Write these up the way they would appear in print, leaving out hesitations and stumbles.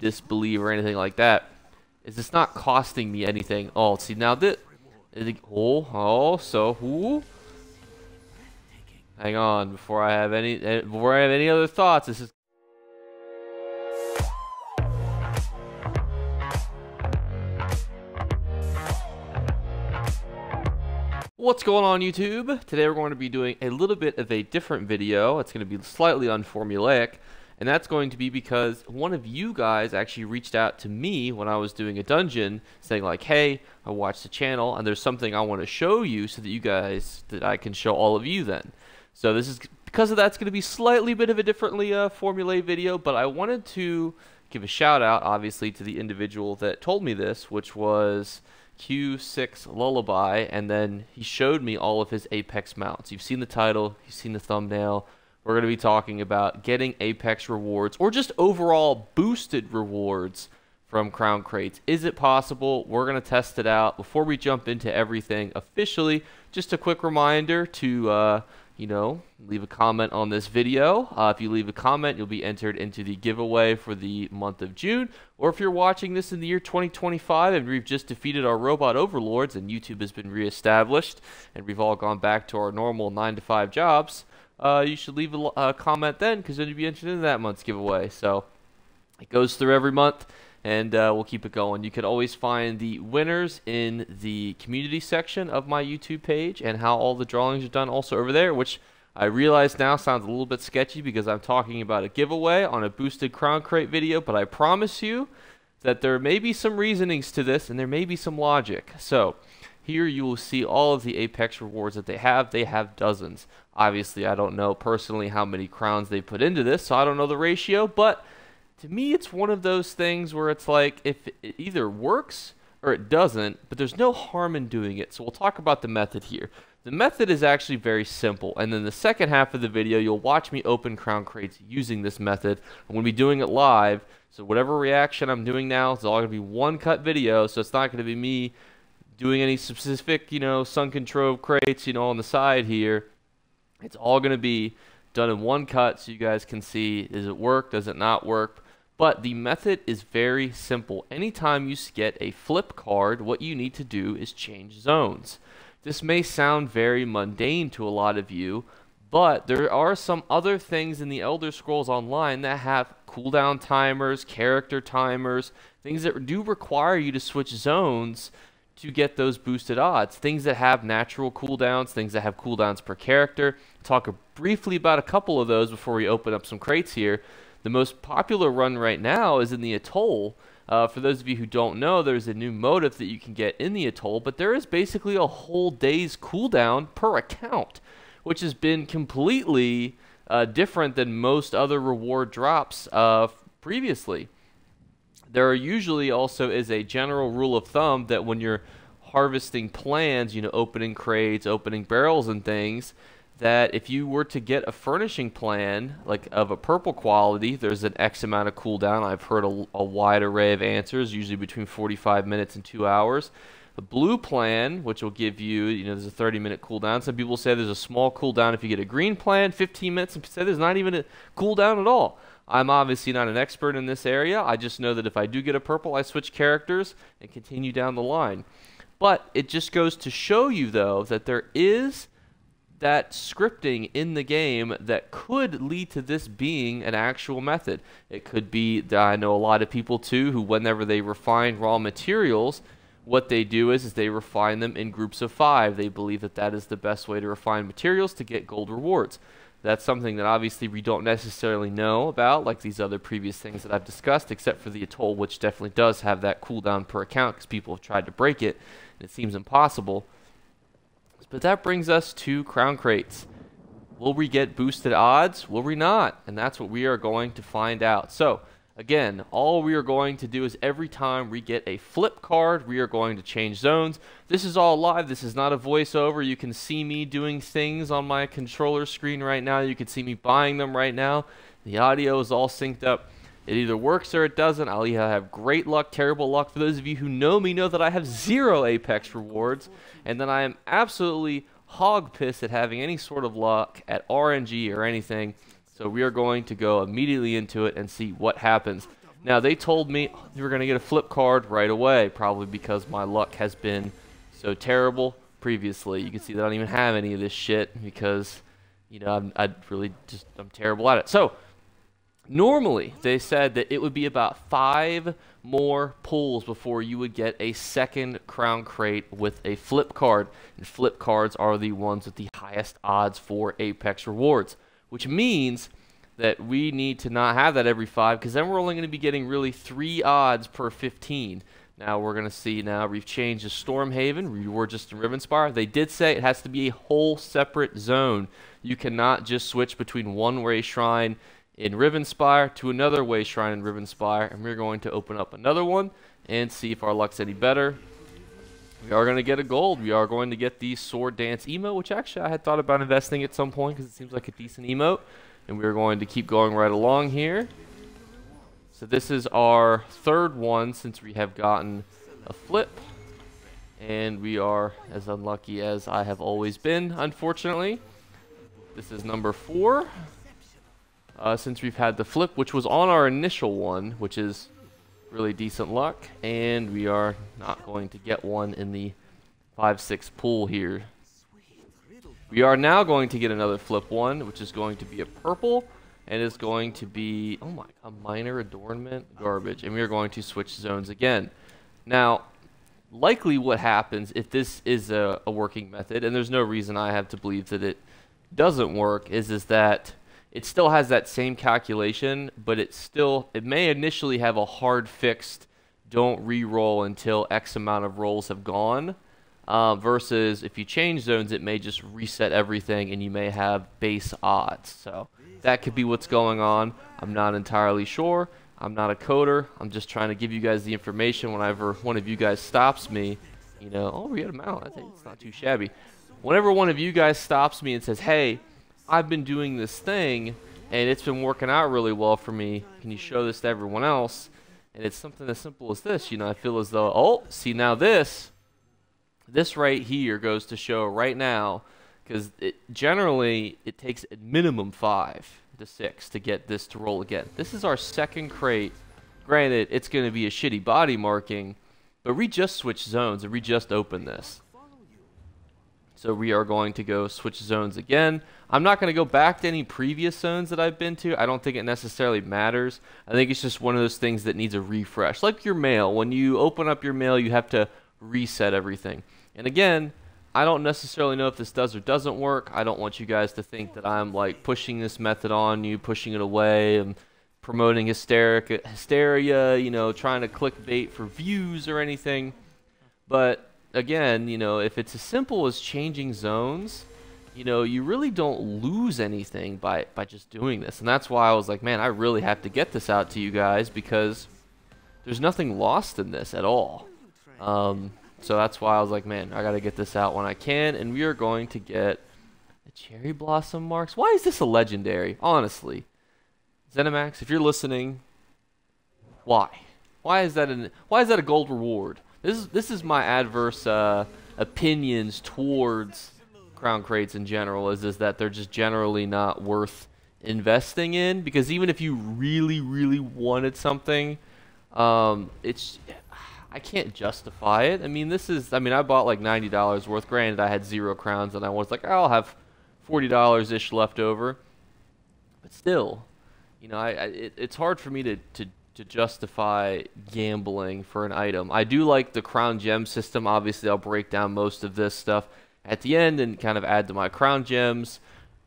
disbelieve or anything like that, is it's not costing me anything. Oh, see now this. So hang on before I have any other thoughts. This is. What's going on, YouTube? Today we're going to be doing a little bit of a different video. It's going to be slightly unformulaic, and that's going to be because one of you guys actually reached out to me when I was doing a dungeon saying like, hey, I watched the channel and there's something I want to show you so that I can show all of you then. So this is because of that, it's going to be slightly bit of a differently formulaic video, but I wanted to give a shout out obviously to the individual that told me this, which was Q6 Lullaby, and then he showed me all of his Apex mounts. You've seen the title, you've seen the thumbnail. We're going to be talking about getting Apex rewards or just overall boosted rewards from crown crates. Is it possible? We're going to test it out. Before we jump into everything officially, just a quick reminder to leave a comment on this video. If you leave a comment, you'll be entered into the giveaway for the month of June. Or if you're watching this in the year 2025 and we've just defeated our robot overlords and YouTube has been reestablished and we've all gone back to our normal 9-to-5 jobs, you should leave a comment then, because then you'll be entered into that month's giveaway. So it goes through every month, and we'll keep it going. You can always find the winners in the community section of my YouTube page and how all the drawings are done also over there, which I realize now sounds a little bit sketchy because I'm talking about a giveaway on a boosted crown crate video, but I promise you that there may be some reasonings to this and there may be some logic. So here you will see all of the Apex rewards that they have. They have dozens. Obviously, I don't know personally how many crowns they put into this, so I don't know the ratio, but to me, it's one of those things where it's like, if it either works or it doesn't, but there's no harm in doing it. So we'll talk about the method here. The method is actually very simple, and then the second half of the video, you'll watch me open crown crates using this method. I'm going to be doing it live, so whatever reaction I'm doing now, it's all going to be one cut video, so it's not going to be me doing any specific, sunken trove crates, on the side here. It's all going to be done in one cut so you guys can see, does it work, does it not work? But the method is very simple. Anytime you get a flip card, what you need to do is change zones. This may sound very mundane to a lot of you, but there are some other things in the Elder Scrolls Online that have cooldown timers, character timers, things that do require you to switch zones to get those boosted odds. Things that have natural cooldowns, things that have cooldowns per character. Talk briefly about a couple of those before we open up some crates here. The most popular run right now is in the Atoll. For those of you who don't know, there's a new motive that you can get in the Atoll, but there is basically a whole day's cooldown per account, which has been completely different than most other reward drops previously. There usually also is a general rule of thumb that when you're harvesting plans, opening crates, opening barrels and things, that if you were to get a furnishing plan, like of a purple quality, there's an X amount of cooldown. I've heard a wide array of answers, usually between 45 minutes and 2 hours. The blue plan, which will give you, there's a 30-minute cooldown. Some people say there's a small cooldown if you get a green plan, 15 minutes. Some say there's not even a cooldown at all. I'm obviously not an expert in this area. I just know that if I do get a purple, I switch characters and continue down the line. But it just goes to show you, though, that there is that scripting in the game that could lead to this being an actual method. It could be, I know a lot of people, too, who whenever they refine raw materials, what they do is they refine them in groups of 5. They believe that that is the best way to refine materials to get gold rewards. That's something that obviously we don't necessarily know about, like these other previous things that I've discussed, except for the Atoll, which definitely does have that cooldown per account because people have tried to break it, and it seems impossible. But that brings us to crown crates. Will we get boosted odds? Will we not? And that's what we are going to find out. So, again, all we are going to do is every time we get a flip card, we are going to change zones. This is all live. This is not a voiceover. You can see me doing things on my controller screen right now. You can see me buying them right now. The audio is all synced up. It either works or it doesn't. I'll either have great luck, terrible luck. For those of you who know me know that I have 0 Apex rewards, and then I am absolutely hog pissed at having any sort of luck at RNG or anything. So we are going to go immediately into it and see what happens. Now, they told me you were going to get a flip card right away, probably because my luck has been so terrible previously. You can see that I don't even have any of this shit because, you know, I'm terrible at it. So, normally, they said that it would be about 5 more pulls before you would get a second crown crate with a flip card. And flip cards are the ones with the highest odds for Apex rewards, which means that we need to not have that every 5, because then we're only going to be getting really 3 odds per 15. Now we're going to see now we've changed to Stormhaven. We were just in Rivenspire. They did say it has to be a whole separate zone. You cannot just switch between one-way shrine in Rivenspire to another way shrine in Rivenspire, and we're going to open up another one and see if our luck's any better. We are going to get a gold. We are going to get the Sword Dance emote, which actually I had thought about investing at some point because it seems like a decent emote. And we're going to keep going right along here. So this is our 3rd one since we have gotten a flip. And we are as unlucky as I have always been, unfortunately. This is number 4. Since we've had the flip, which was on our initial one, which is really decent luck. And we are not going to get one in the 5-6 pool here. We are now going to get another flip one, which is going to be a purple, and is going to be, oh my, a minor adornment, garbage, and we are going to switch zones again. Now, likely what happens if this is a working method, and there's no reason I have to believe that it doesn't work, is that it still has that same calculation, but it may initially have a hard fixed don't re-roll until X amount of rolls have gone. Versus if you change zones, it may just reset everything and you may have base odds. So that could be what's going on. I'm not entirely sure. I'm not a coder. I'm just trying to give you guys the information whenever one of you guys stops me. You know, oh, we had a mount. I think it's not too shabby. Whenever one of you guys stops me and says, hey, I've been doing this thing and it's been working out really well for me. Can you show this to everyone else? And it's something as simple as this. You know, I feel as though, oh, see now this right here goes to show right now, because generally it takes at minimum 5 to 6 to get this to roll again. This is our 2nd crate. Granted, it's going to be a shitty body marking, but we just switched zones and we just opened this. So we are going to go switch zones again. I'm not going to go back to any previous zones that I've been to. I don't think it necessarily matters. I think it's just one of those things that needs a refresh. Like your mail. When you open up your mail, you have to reset everything. And again, I don't necessarily know if this does or doesn't work. I don't want you guys to think that I'm like pushing this method on you, pushing it away, and promoting hysteria, you know, trying to clickbait for views or anything. But again, you know, if it's as simple as changing zones, you know, you really don't lose anything by just doing this. And that's why I was like, man, I really have to get this out to you guys because there's nothing lost in this at all. So that's why I was like, man, I got to get this out when I can. And we are going to get the Cherry Blossom Marks. Why is this a legendary? Honestly. Zenimax, if you're listening, why? Why is that a gold reward? This is my adverse opinions towards crown crates in general, is that they're just generally not worth investing in, because even if you really, really wanted something, I can't justify it. I mean, I bought like $90 worth. Granted, I had 0 crowns, and I was like, I'll have $40-ish left over. But still, you know, it's hard for me to justify gambling for an item. I do like the crown gem system. Obviously, I'll break down most of this stuff at the end and kind of add to my crown gems.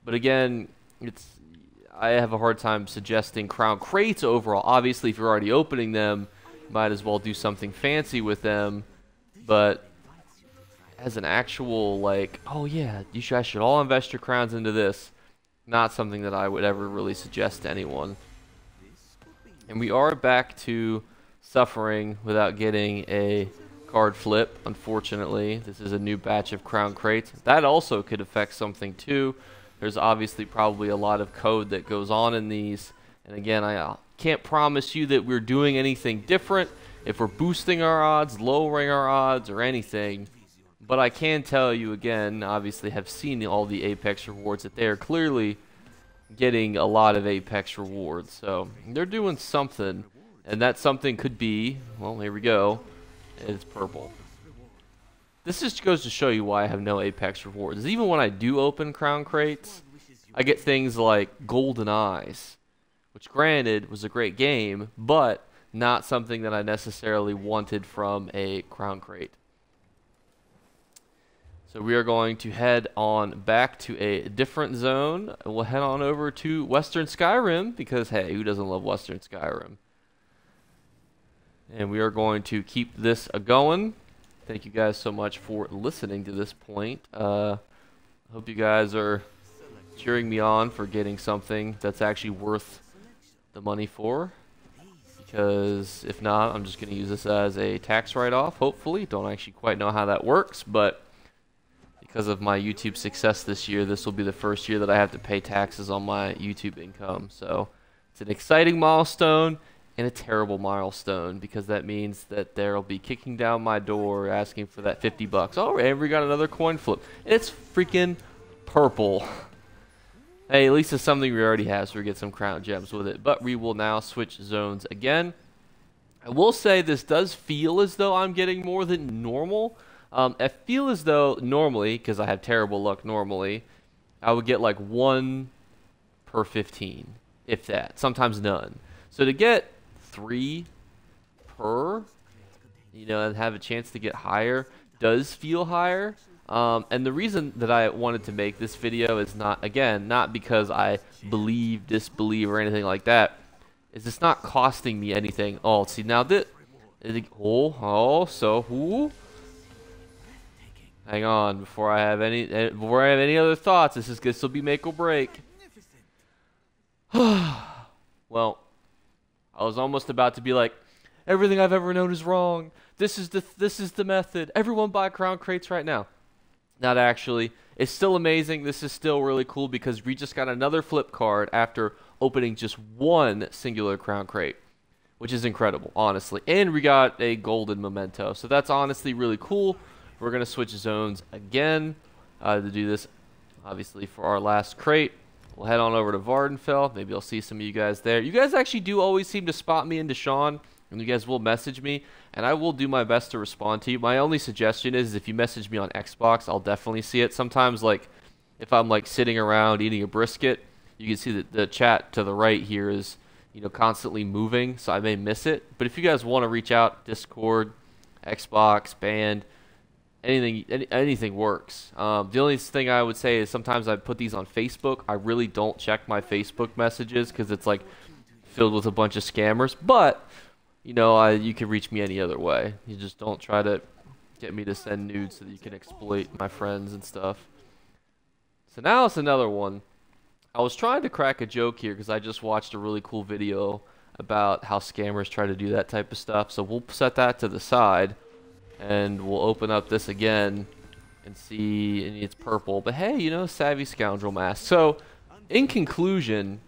But again, I have a hard time suggesting crown crates overall. Obviously, if you're already opening them, might as well do something fancy with them, but as an actual, like, oh yeah, you guys should all invest your crowns into this, not something that I would ever really suggest to anyone. And we are back to suffering without getting a card flip, unfortunately. This is a new batch of crown crates. That also could affect something too. There's obviously probably a lot of code that goes on in these, and again, I can't promise you that we're doing anything different, if we're boosting our odds, lowering our odds, or anything. But I can tell you again, obviously have seen all the Apex rewards, that they are clearly getting a lot of Apex rewards. So they're doing something. And that something could be, well, here we go. It's purple. This just goes to show you why I have no Apex rewards. Even when I do open crown crates, I get things like golden eyes, which granted was a great game, but not something that I necessarily wanted from a crown crate. So we are going to head on back to a different zone. We'll head on over to Western Skyrim because, hey, who doesn't love Western Skyrim? And we are going to keep this going. Thank you guys so much for listening to this point. Hope you guys are cheering me on for getting something that's actually worth the money for. Because if not, I'm just going to use this as a tax write-off, hopefully. Don't actually quite know how that works, but because of my YouTube success this year, this will be the first year that I have to pay taxes on my YouTube income. So it's an exciting milestone and a terrible milestone because that means that they'll be kicking down my door asking for that 50 bucks. Oh, and we got another coin flip. It's freaking purple. Hey, at least it's something we already have, so we get some crown gems with it. But we will now switch zones again. I will say this does feel as though I'm getting more than normal. I feel as though normally, because I have terrible luck normally, I would get like 1 per 15, if that. Sometimes none. So to get 3 per, you know, and have a chance to get higher does feel higher. And the reason that I wanted to make this video is not because I believe, disbelieve, or anything like that. Is it's not costing me anything. Oh, see now that, hang on before I have any other thoughts. This will be make or break. Well, I was almost about to be like, everything I've ever known is wrong. This is the method. Everyone buy crown crates right now. Not actually. It's still amazing. This is still really cool because we just got another flip card after opening just 1 singular crown crate, which is incredible, honestly. And we got a golden memento. So that's honestly really cool. We're going to switch zones again to do this, obviously, for our last crate. We'll head on over to Vardenfell. Maybe I'll see some of you guys there. You guys actually do always seem to spot me in Deshaun, and you guys will message me, and I will do my best to respond to you. My only suggestion is if you message me on Xbox, I'll definitely see it. Sometimes, like, if I'm, like, sitting around eating a brisket, you can see that the chat to the right here is, you know, constantly moving, so I may miss it. But if you guys want to reach out, Discord, Xbox, Band, anything works. The only thing I would say is sometimes I put these on Facebook. I really don't check my Facebook messages because it's like filled with a bunch of scammers. But you know, you can reach me any other way. You just don't try to get me to send nudes so that you can exploit my friends and stuff. So now it's another one. I was trying to crack a joke here because I just watched a really cool video about how scammers try to do that type of stuff. So we'll set that to the side. And we'll open up this again and see, and it's purple. But hey, you know, savvy scoundrel mask. So, in conclusion,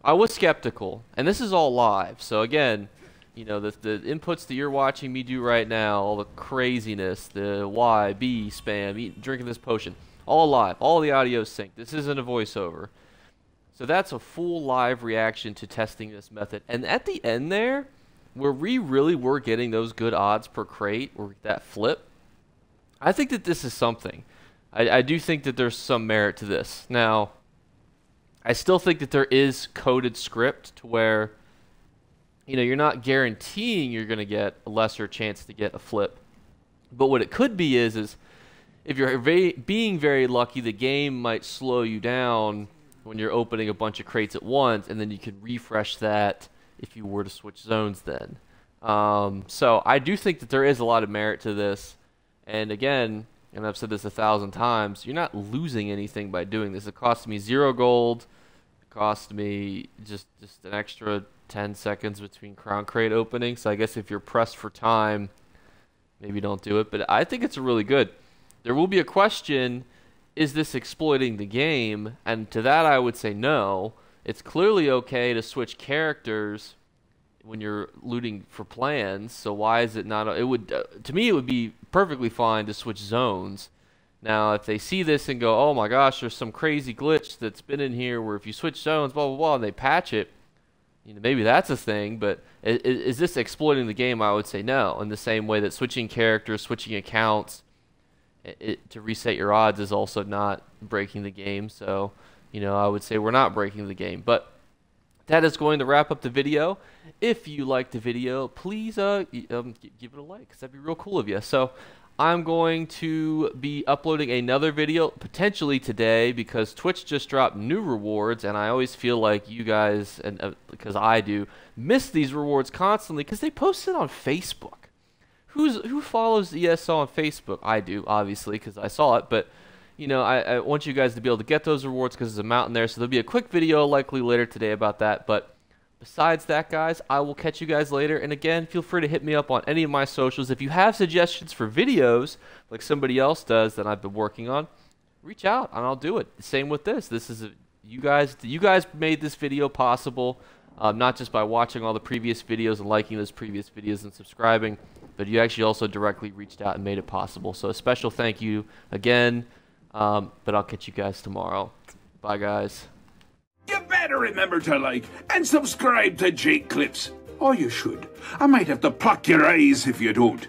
I was skeptical. And this is all live. So again, you know, the inputs that you're watching me do right now, all the craziness, the Y, B, spam, drinking this potion, all live. All the audio synced. This isn't a voiceover. So that's a full live reaction to testing this method. And at the end there, where we really were getting those good odds per crate or that flip, I think that this is something. I do think that there's some merit to this. Now, I still think that there is coded script to where, you know, you're not guaranteeing you're going to get a lesser chance to get a flip. But what it could be is if you're being very lucky, the game might slow you down when you're opening a bunch of crates at once, and then you can refresh that if you were to switch zones then. So I do think that there is a lot of merit to this. And again, and I've said this 1,000 times, you're not losing anything by doing this. It cost me 0 gold. It cost me just an extra 10 seconds between crown crate openings. So I guess if you're pressed for time, maybe don't do it. But I think it's really good. There will be a question, is this exploiting the game? And to that I would say no. It's clearly okay to switch characters when you're looting for plans. So why is it not? It would to me it would be perfectly fine to switch zones. Now if they see this and go, oh my gosh, there's some crazy glitch that's been in here where if you switch zones, blah blah blah, and they patch it, maybe that's a thing, but is this exploiting the game? I would say no. In the same way that switching characters, switching accounts to reset your odds is also not breaking the game. So, I would say we're not breaking the game. But that is going to wrap up the video. If you liked the video, please give it a like, because that'd be real cool of you. So I'm going to be uploading another video potentially today, because Twitch just dropped new rewards, and I always feel like you guys, and because I do, miss these rewards constantly because they post it on Facebook. Who follows ESO on Facebook? I do, obviously, because I saw it, but I want you guys to be able to get those rewards because there's a mountain there. So there'll be a quick video likely later today about that. But besides that, guys, I will catch you guys later. And again, feel free to hit me up on any of my socials. If you have suggestions for videos like somebody else does that I've been working on, reach out and I'll do it. Same with this. This is you guys made this video possible, not just by watching all the previous videos and liking those previous videos and subscribing, but you actually also directly reached out and made it possible. So a special thank you again. But I'll catch you guys tomorrow. Bye, guys. You better remember to like and subscribe to Jake Clips. Or you should. I might have to pluck your eyes if you don't.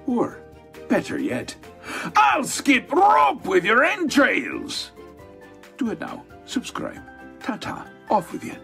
Or, better yet, I'll skip rope with your entrails. Do it now. Subscribe. Ta-ta. Off with you.